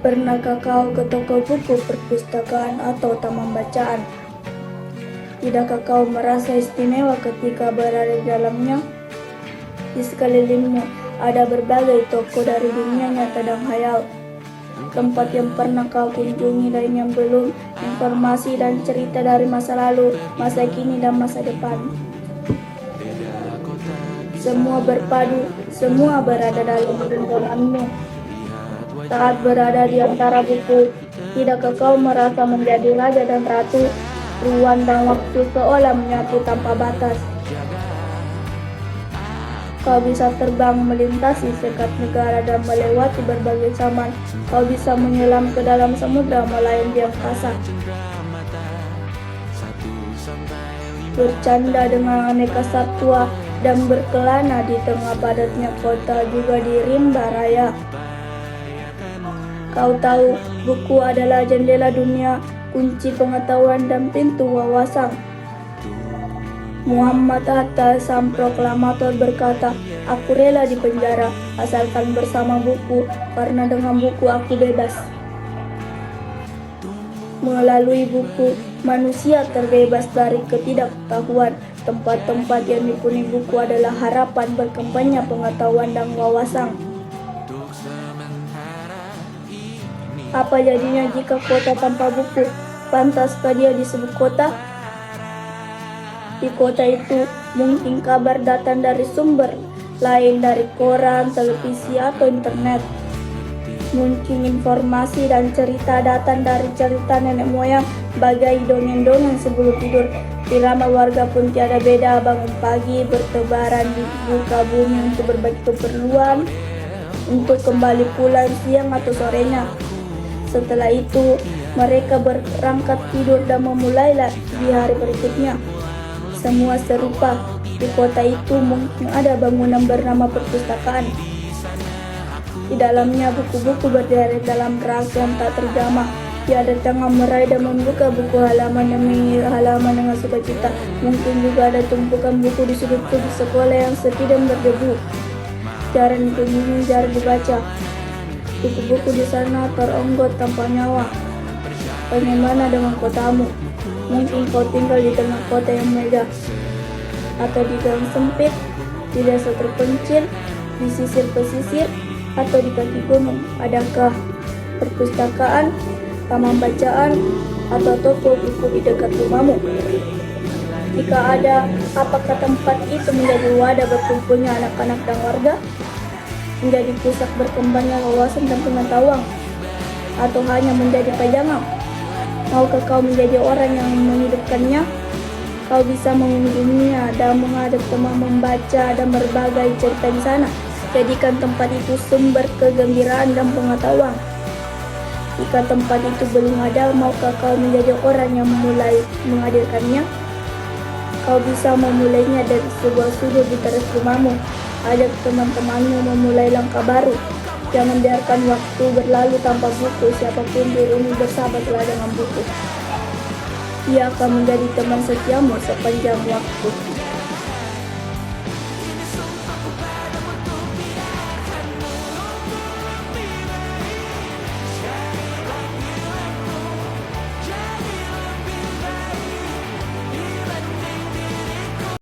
Pernahkah kau ke toko buku, perpustakaan, atau taman bacaan? Tidakkah kau merasa istimewa ketika berada di dalamnya? Di sekelilingmu ada berbagai toko dari dunia nyata dan khayal. Tempat yang pernah kau kunjungi dan yang belum, informasi dan cerita dari masa lalu, masa kini, dan masa depan. Semua berpadu, semua berada dalam genggamanmu. Saat berada di antara buku, tidakkah kau merasa menjadi raja dan ratu? Ruang dan waktu seolah menyatu tanpa batas. Kau bisa terbang melintasi sekat negara dan melewati berbagai zaman. Kau bisa menyelam ke dalam samudra melayang di angkasa. Bercanda dengan aneka satwa dan berkelana di tengah padatnya kota, juga di rimba raya. Kau tahu, buku adalah jendela dunia, kunci pengetahuan dan pintu wawasan. Muhammad Hatta, sang proklamator, berkata, "Aku rela di penjara asalkan bersama buku, karena dengan buku aku bebas." Melalui buku, manusia terbebas dari ketidaktahuan. Tempat-tempat yang dipenuhi buku adalah harapan berkembangnya pengetahuan dan wawasan. Apa jadinya jika kota tanpa buku? Pantaskah dia disebut kota? Di kota itu, mungkin kabar datang dari sumber lain dari koran, televisi, atau internet. Mungkin informasi dan cerita datang dari cerita nenek moyang, bagai dongeng-dongeng sebelum tidur. Irama warga pun tiada beda, bangun pagi, bertebaran di muka bumi untuk berbagi keperluan, untuk kembali pulang siang atau sorenya. Setelah itu, mereka berangkat tidur dan memulailah di hari berikutnya. Semua serupa. Di kota itu mungkin ada bangunan bernama perpustakaan. Di dalamnya buku-buku berderet dalam rak yang tak terjamah. Tiada tangan meraih dan membuka buku halaman demi halaman dengan sukacita. Mungkin juga ada tumpukan buku di sudut-sudut sekolah yang sepi dan berdebu. Jarang dikunjungi, jarang dibaca. Buku-buku di sana teronggot tanpa nyawa. Bagaimana dengan kotamu? Mungkin kau tinggal di tengah kota yang megah, atau di gang sempit, di desa terpencil, di sisir pesisir, atau di kaki gunung. Adakah perpustakaan, taman bacaan, atau toko buku di dekat rumahmu? Jika ada, apakah tempat itu menjadi wadah berkumpulnya anak-anak dan warga? Menjadi pusat berkembangnya wawasan dan pengetahuan, atau hanya menjadi pajangan? Maukah kau menjadi orang yang menghidupkannya? Kau bisa mengunjunginya dan menghadap teman membaca dan berbagai cerita di sana. Jadikan tempat itu sumber kegembiraan dan pengetahuan. Jika tempat itu belum ada, maukah kau menjadi orang yang memulai menghadirkannya? Kau bisa memulainya dari sebuah sudut di teras rumahmu. Ajak teman-temanmu memulai langkah baru. Jangan biarkan waktu berlalu tanpa buku. Siapapun dirimu, bersahabatlah dengan buku. Ia akan menjadi teman setiamu sepanjang waktu.